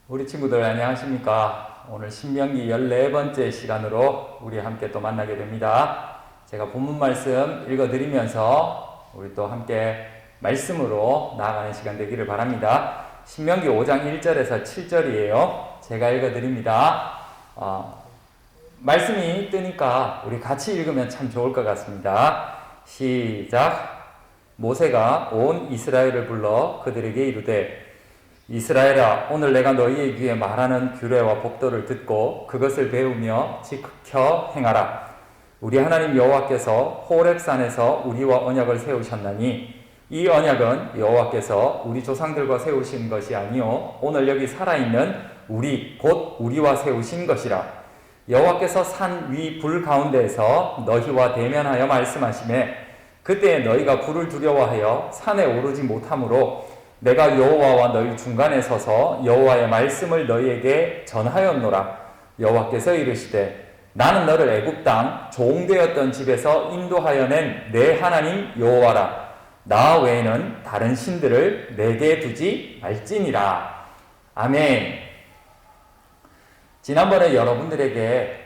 우리 친구들 안녕하십니까? 오늘 신명기 14번째 시간으로 우리 함께 또 만나게 됩니다. 제가 본문 말씀 읽어드리면서 우리 또 함께 말씀으로 나아가는 시간 되기를 바랍니다. 신명기 5장 1절에서 7절이에요. 제가 읽어드립니다. 말씀이 뜨니까 우리 같이 읽으면 참 좋을 것 같습니다. 시작. 모세가 온 이스라엘을 불러 그들에게 이르되 이스라엘아, 오늘 내가 너희의 귀에 말하는 규례와 법도를 듣고 그것을 배우며 지켜 행하라. 우리 하나님 여호와께서 호렙산에서 우리와 언약을 세우셨나니 이 언약은 여호와께서 우리 조상들과 세우신 것이 아니요 오늘 여기 살아있는 우리 곧 우리와 세우신 것이라. 여호와께서 산 위 불 가운데에서 너희와 대면하여 말씀하시매 그때 너희가 불을 두려워하여 산에 오르지 못하므로 내가 여호와와 너희 중간에 서서 여호와의 말씀을 너희에게 전하였노라. 여호와께서 이르시되 나는 너를 애굽 땅 종되었던 집에서 인도하여 낸 내 하나님 여호와라. 나 외에는 다른 신들을 내게 두지 말지니라. 아멘. 지난번에 여러분들에게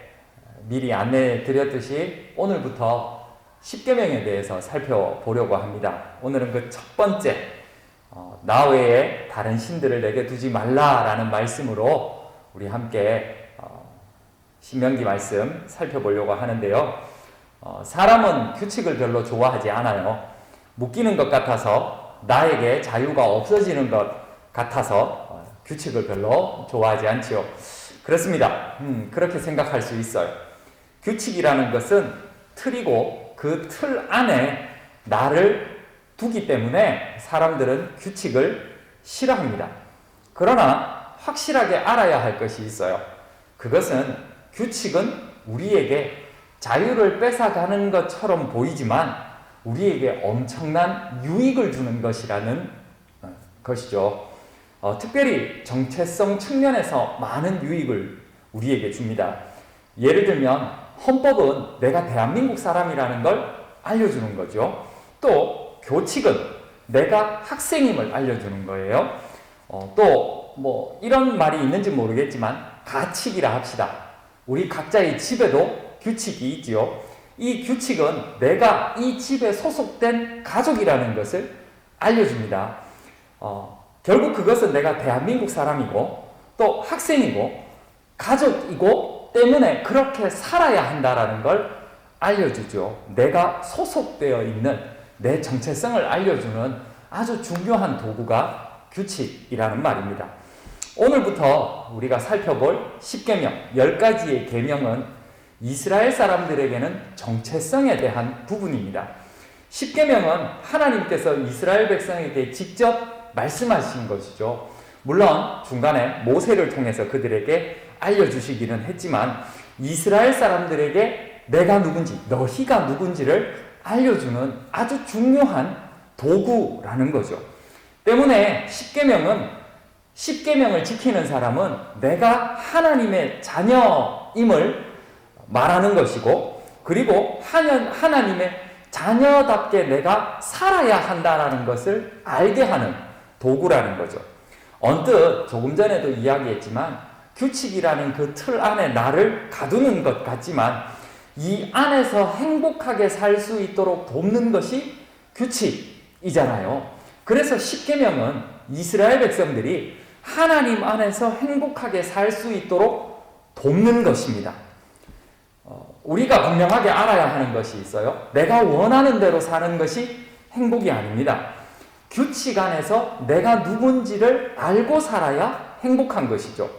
미리 안내해 드렸듯이 오늘부터 십계명에 대해서 살펴보려고 합니다. 오늘은 그 첫 번째 나 외에 다른 신들을 내게 두지 말라라는 말씀으로 우리 함께 신명기 말씀 살펴보려고 하는데요. 사람은 규칙을 별로 좋아하지 않아요. 묶이는 것 같아서 나에게 자유가 없어지는 것 같아서 규칙을 별로 좋아하지 않지요. 그렇습니다. 그렇게 생각할 수 있어요. 규칙이라는 것은 틀이고 그 틀 안에 나를 두기 때문에 사람들은 규칙을 싫어합니다. 그러나 확실하게 알아야 할 것이 있어요. 그것은 규칙은 우리에게 자유를 뺏어가는 것처럼 보이지만 우리에게 엄청난 유익을 주는 것이라는 것이죠. 특별히 정체성 측면에서 많은 유익을 우리에게 줍니다. 예를 들면 헌법은 내가 대한민국 사람이라는 걸 알려주는 거죠. 또 교칙은 내가 학생임을 알려주는 거예요. 또 뭐 이런 말이 있는지 모르겠지만 가칙이라 합시다. 우리 각자의 집에도 규칙이 있지요. 이 규칙은 내가 이 집에 소속된 가족이라는 것을 알려줍니다. 결국 그것은 내가 대한민국 사람이고 또 학생이고 가족이고 때문에 그렇게 살아야 한다라는 걸 알려주죠. 내가 소속되어 있는 내 정체성을 알려주는 아주 중요한 도구가 규칙이라는 말입니다. 오늘부터 우리가 살펴볼 십계명 10가지의 계명은 이스라엘 사람들에게는 정체성에 대한 부분입니다. 십계명은 하나님께서 이스라엘 백성에게 직접 말씀하신 것이죠. 물론 중간에 모세를 통해서 그들에게 알려주시기는 했지만 이스라엘 사람들에게 내가 누군지, 너희가 누군지를 알려주는 아주 중요한 도구라는 거죠. 때문에 십계명을 지키는 사람은 내가 하나님의 자녀임을 말하는 것이고 그리고 하나님의 자녀답게 내가 살아야 한다는 것을 알게 하는 도구라는 거죠. 언뜻 조금 전에도 이야기했지만 규칙이라는 그 틀 안에 나를 가두는 것 같지만 이 안에서 행복하게 살 수 있도록 돕는 것이 규칙이잖아요. 그래서 십계명은 이스라엘 백성들이 하나님 안에서 행복하게 살 수 있도록 돕는 것입니다. 우리가 분명하게 알아야 하는 것이 있어요. 내가 원하는 대로 사는 것이 행복이 아닙니다. 규칙 안에서 내가 누군지를 알고 살아야 행복한 것이죠.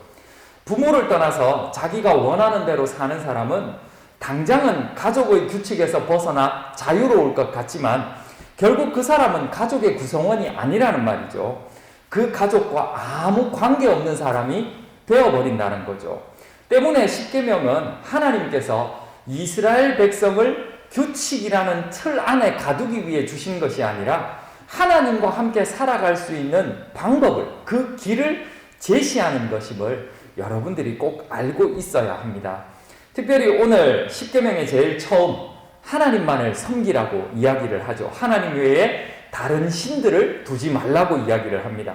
부모를 떠나서 자기가 원하는 대로 사는 사람은 당장은 가족의 규칙에서 벗어나 자유로울 것 같지만 결국 그 사람은 가족의 구성원이 아니라는 말이죠. 그 가족과 아무 관계없는 사람이 되어버린다는 거죠. 때문에 십계명은 하나님께서 이스라엘 백성을 규칙이라는 틀 안에 가두기 위해 주신 것이 아니라 하나님과 함께 살아갈 수 있는 방법을, 그 길을 제시하는 것임을 여러분들이 꼭 알고 있어야 합니다. 특별히 오늘 십계명의 제일 처음 하나님만을 섬기라고 이야기를 하죠. 하나님 외에 다른 신들을 두지 말라고 이야기를 합니다.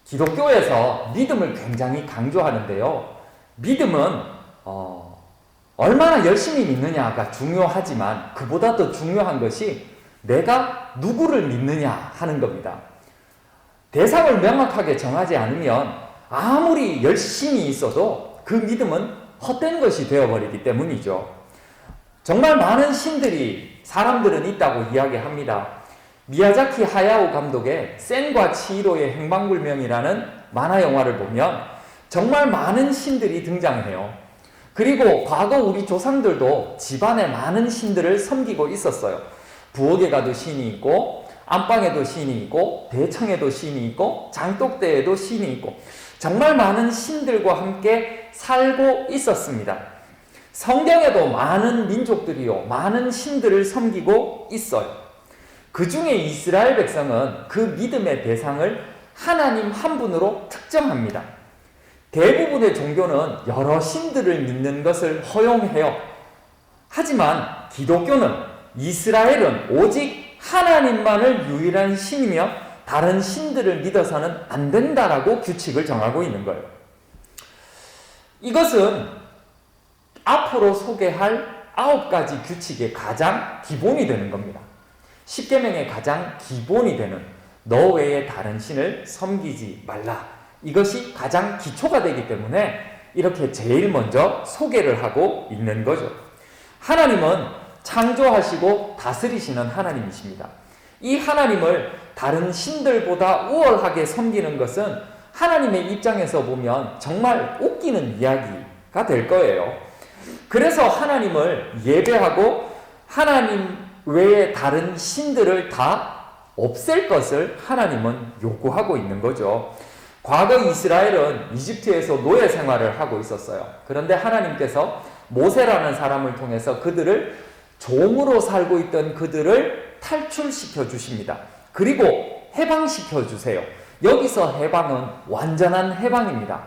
기독교에서 믿음을 굉장히 강조하는데요. 믿음은 얼마나 열심히 믿느냐가 중요하지만 그보다 더 중요한 것이 내가 누구를 믿느냐 하는 겁니다. 대상을 명확하게 정하지 않으면 아무리 열심히 있어도 그 믿음은 헛된 것이 되어버리기 때문이죠. 정말 많은 신들이 사람들은 있다고 이야기합니다. 미야자키 하야오 감독의 센과 치히로의 행방불명이라는 만화 영화를 보면 정말 많은 신들이 등장해요. 그리고 과거 우리 조상들도 집안에 많은 신들을 섬기고 있었어요. 부엌에 가도 신이 있고, 안방에도 신이 있고, 대청에도 신이 있고, 장독대에도 신이 있고, 정말 많은 신들과 함께 살고 있었습니다. 성경에도 많은 민족들이요, 많은 신들을 섬기고 있어요. 그 중에 이스라엘 백성은 그 믿음의 대상을 하나님 한 분으로 특정합니다. 대부분의 종교는 여러 신들을 믿는 것을 허용해요. 하지만 기독교는, 이스라엘은 오직 하나님만을 유일한 신이며 다른 신들을 믿어서는 안 된다라고 규칙을 정하고 있는 거예요. 이것은 앞으로 소개할 9가지 규칙의 가장 기본이 되는 겁니다. 십계명의 가장 기본이 되는 너 외에 다른 신을 섬기지 말라. 이것이 가장 기초가 되기 때문에 이렇게 제일 먼저 소개를 하고 있는 거죠. 하나님은 창조하시고 다스리시는 하나님이십니다. 이 하나님을 다른 신들보다 우월하게 섬기는 것은 하나님의 입장에서 보면 정말 웃기는 이야기가 될 거예요. 그래서 하나님을 예배하고 하나님 외에 다른 신들을 다 없앨 것을 하나님은 요구하고 있는 거죠. 과거 이스라엘은 이집트에서 노예 생활을 하고 있었어요. 그런데 하나님께서 모세라는 사람을 통해서 그들을 종으로 살고 있던 그들을 탈출시켜 주십니다. 그리고 해방시켜 주세요. 여기서 해방은 완전한 해방입니다.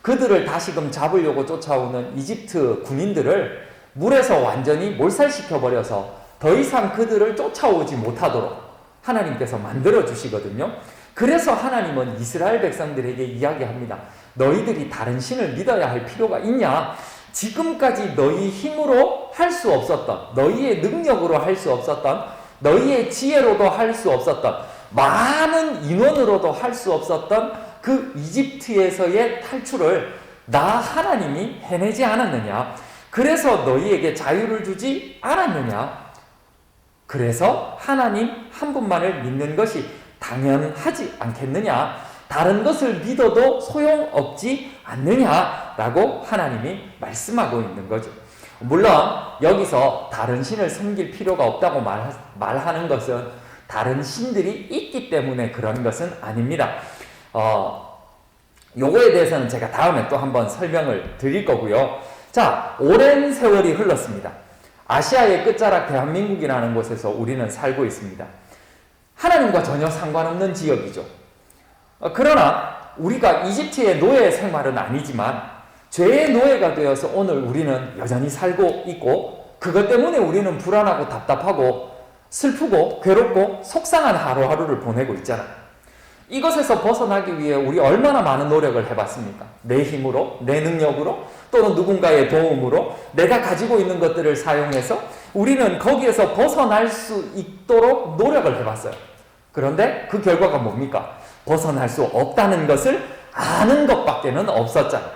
그들을 다시금 잡으려고 쫓아오는 이집트 군인들을 물에서 완전히 몰살시켜 버려서 더 이상 그들을 쫓아오지 못하도록 하나님께서 만들어 주시거든요. 그래서 하나님은 이스라엘 백성들에게 이야기합니다. 너희들이 다른 신을 믿어야 할 필요가 있냐? 지금까지 너희 힘으로 할 수 없었던, 너희의 능력으로 할 수 없었던, 너희의 지혜로도 할 수 없었던, 많은 인원으로도 할 수 없었던 그 이집트에서의 탈출을 나 하나님이 해내지 않았느냐? 그래서 너희에게 자유를 주지 않았느냐? 그래서 하나님 한 분만을 믿는 것이 당연하지 않겠느냐? 다른 것을 믿어도 소용없지 않느냐라고 하나님이 말씀하고 있는 거죠. 물론 여기서 다른 신을 섬길 필요가 없다고 말하는 것은 다른 신들이 있기 때문에 그런 것은 아닙니다. 요거에 대해서는 제가 다음에 또 한번 설명을 드릴 거고요. 자, 오랜 세월이 흘렀습니다. 아시아의 끝자락 대한민국이라는 곳에서 우리는 살고 있습니다. 하나님과 전혀 상관없는 지역이죠. 그러나 우리가 이집트의 노예 생활은 아니지만 죄의 노예가 되어서 오늘 우리는 여전히 살고 있고 그것 때문에 우리는 불안하고 답답하고 슬프고 괴롭고 속상한 하루하루를 보내고 있잖아. 이것에서 벗어나기 위해 우리 얼마나 많은 노력을 해봤습니까? 내 힘으로, 내 능력으로, 또는 누군가의 도움으로 내가 가지고 있는 것들을 사용해서 우리는 거기에서 벗어날 수 있도록 노력을 해봤어요. 그런데 그 결과가 뭡니까? 벗어날 수 없다는 것을 아는 것밖에는 없었잖아요.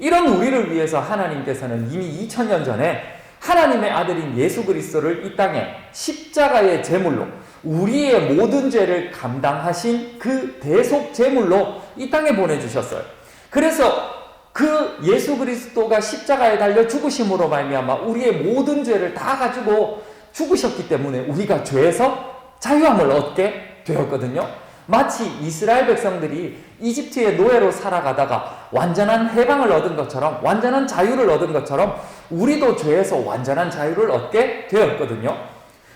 이런 우리를 위해서 하나님께서는 이미 2000년 전에 하나님의 아들인 예수 그리스도를 이 땅에 십자가의 제물로 우리의 모든 죄를 감당하신 그 대속 제물로 이 땅에 보내주셨어요. 그래서 그 예수 그리스도가 십자가에 달려 죽으심으로 말미암아 우리의 모든 죄를 다 가지고 죽으셨기 때문에 우리가 죄에서 자유함을 얻게 되었거든요. 마치 이스라엘 백성들이 이집트의 노예로 살아가다가 완전한 해방을 얻은 것처럼, 완전한 자유를 얻은 것처럼 우리도 죄에서 완전한 자유를 얻게 되었거든요.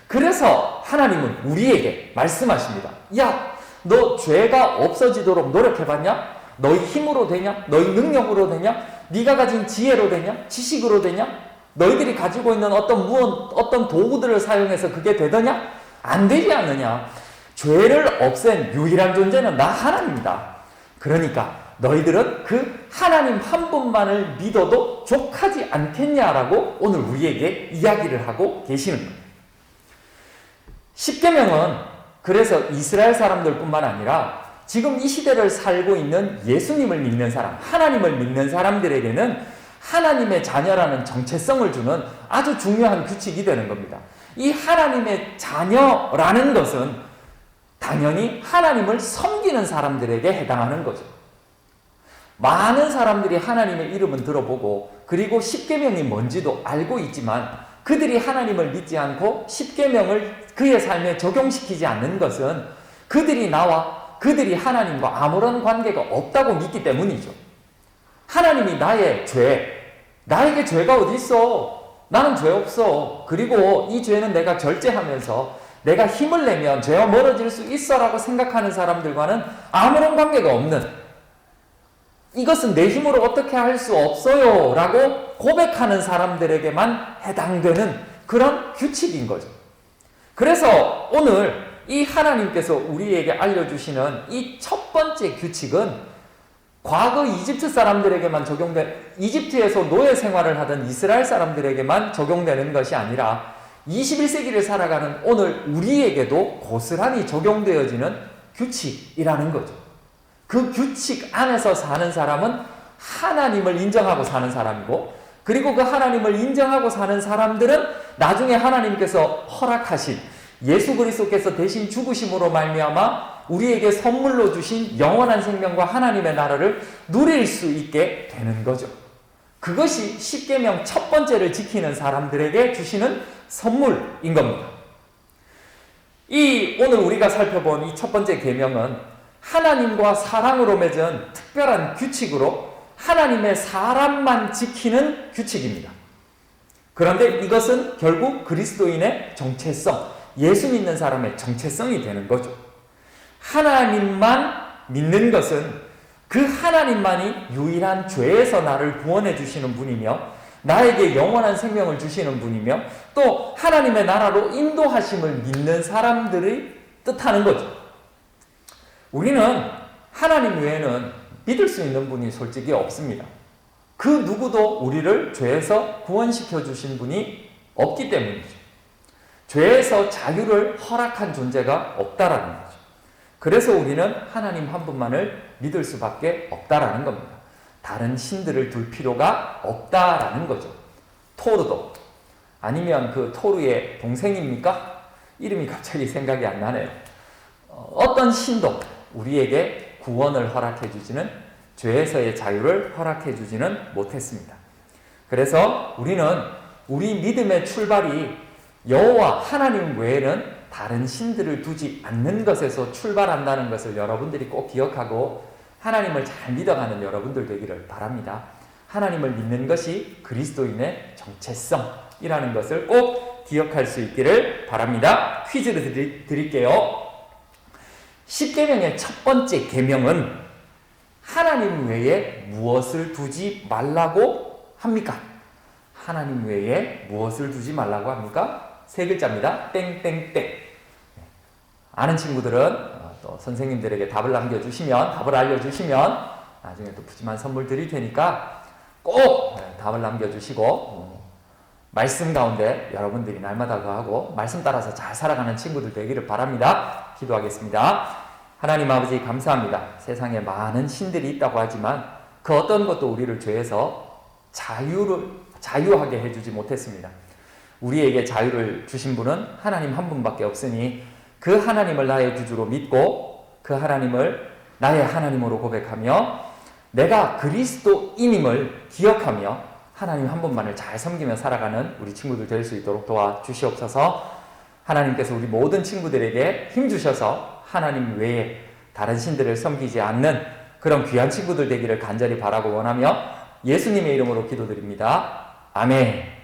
그래서 하나님은 우리에게 말씀하십니다. 야, 너 죄가 없어지도록 노력해봤냐? 너희 힘으로 되냐? 너희 능력으로 되냐? 네가 가진 지혜로 되냐? 지식으로 되냐? 너희들이 가지고 있는 어떤 도구들을 사용해서 그게 되더냐? 안 되지 않느냐? 죄를 없앤 유일한 존재는 나 하나님이다. 그러니까 너희들은 그 하나님 한 분만을 믿어도 족하지 않겠냐라고 오늘 우리에게 이야기를 하고 계시는 거예요. 십계명은 그래서 이스라엘 사람들뿐만 아니라 지금 이 시대를 살고 있는 예수님을 믿는 사람, 하나님을 믿는 사람들에게는 하나님의 자녀라는 정체성을 주는 아주 중요한 규칙이 되는 겁니다. 이 하나님의 자녀라는 것은 당연히 하나님을 섬기는 사람들에게 해당하는 거죠. 많은 사람들이 하나님의 이름은 들어보고 그리고 십계명이 뭔지도 알고 있지만 그들이 하나님을 믿지 않고 십계명을 그의 삶에 적용시키지 않는 것은 그들이 나와 그들이 하나님과 아무런 관계가 없다고 믿기 때문이죠. 하나님이 나의 죄, 나에게 죄가 어디 있어? 나는 죄 없어. 그리고 이 죄는 내가 절제하면서 내가 힘을 내면 죄와 멀어질 수 있어라고 생각하는 사람들과는 아무런 관계가 없는, 이것은 내 힘으로 어떻게 할 수 없어요 라고 고백하는 사람들에게만 해당되는 그런 규칙인 거죠. 그래서 오늘 이 하나님께서 우리에게 알려주시는 이 첫 번째 규칙은 과거 이집트 사람들에게만 이집트에서 노예 생활을 하던 이스라엘 사람들에게만 적용되는 것이 아니라 21세기를 살아가는 오늘 우리에게도 고스란히 적용되어지는 규칙이라는 거죠. 그 규칙 안에서 사는 사람은 하나님을 인정하고 사는 사람이고, 그리고 그 하나님을 인정하고 사는 사람들은 나중에 하나님께서 허락하신 예수 그리스도께서 대신 죽으심으로 말미암아 우리에게 선물로 주신 영원한 생명과 하나님의 나라를 누릴 수 있게 되는 거죠. 그것이 십계명 첫 번째를 지키는 사람들에게 주시는 선물인 겁니다. 오늘 우리가 살펴본 이 첫 번째 계명은 하나님과 사랑으로 맺은 특별한 규칙으로 하나님의 사람만 지키는 규칙입니다. 그런데 이것은 결국 그리스도인의 정체성, 예수 믿는 사람의 정체성이 되는 거죠. 하나님만 믿는 것은 그 하나님만이 유일한 죄에서 나를 구원해 주시는 분이며 나에게 영원한 생명을 주시는 분이며 또 하나님의 나라로 인도하심을 믿는 사람들이 뜻하는 거죠. 우리는 하나님 외에는 믿을 수 있는 분이 솔직히 없습니다. 그 누구도 우리를 죄에서 구원시켜 주신 분이 없기 때문이죠. 죄에서 자유를 허락한 존재가 없다라는 거죠. 그래서 우리는 하나님 한 분만을 믿을 수밖에 없다라는 겁니다. 다른 신들을 둘 필요가 없다라는 거죠. 토르도, 아니면 그 토르의 동생입니까? 이름이 갑자기 생각이 안 나네요. 어떤 신도 우리에게 구원을 허락해 주지는, 죄에서의 자유를 허락해 주지는 못했습니다. 그래서 우리는 우리 믿음의 출발이 여호와 하나님 외에는 다른 신들을 두지 않는 것에서 출발한다는 것을 여러분들이 꼭 기억하고 하나님을 잘 믿어가는 여러분들 되기를 바랍니다. 하나님을 믿는 것이 그리스도인의 정체성이라는 것을 꼭 기억할 수 있기를 바랍니다. 퀴즈를 드릴게요. 십계명의 첫 번째 계명은 하나님 외에 무엇을 두지 말라고 합니까? 하나님 외에 무엇을 두지 말라고 합니까? 세 글자입니다. 땡땡땡. 아는 친구들은 또 선생님들에게 답을 남겨주시면, 답을 알려주시면 나중에 또 푸짐한 선물 드릴 테니까 꼭 답을 남겨주시고 말씀 가운데 여러분들이 날마다 거하고 말씀 따라서 잘 살아가는 친구들 되기를 바랍니다. 기도하겠습니다. 하나님 아버지 감사합니다. 세상에 많은 신들이 있다고 하지만 그 어떤 것도 우리를 죄에서 자유하게 해주지 못했습니다. 우리에게 자유를 주신 분은 하나님 한 분밖에 없으니 그 하나님을 나의 구주로 믿고 그 하나님을 나의 하나님으로 고백하며 내가 그리스도인임을 기억하며 하나님 한 분만을 잘 섬기며 살아가는 우리 친구들 될 수 있도록 도와주시옵소서. 하나님께서 우리 모든 친구들에게 힘주셔서 하나님 외에 다른 신들을 섬기지 않는 그런 귀한 친구들 되기를 간절히 바라고 원하며 예수님의 이름으로 기도드립니다. 아멘.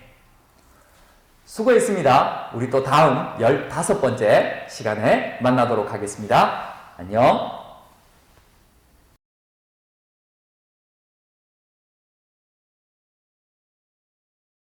수고했습니다. 우리 또 다음 15번째 시간에 만나도록 하겠습니다. 안녕.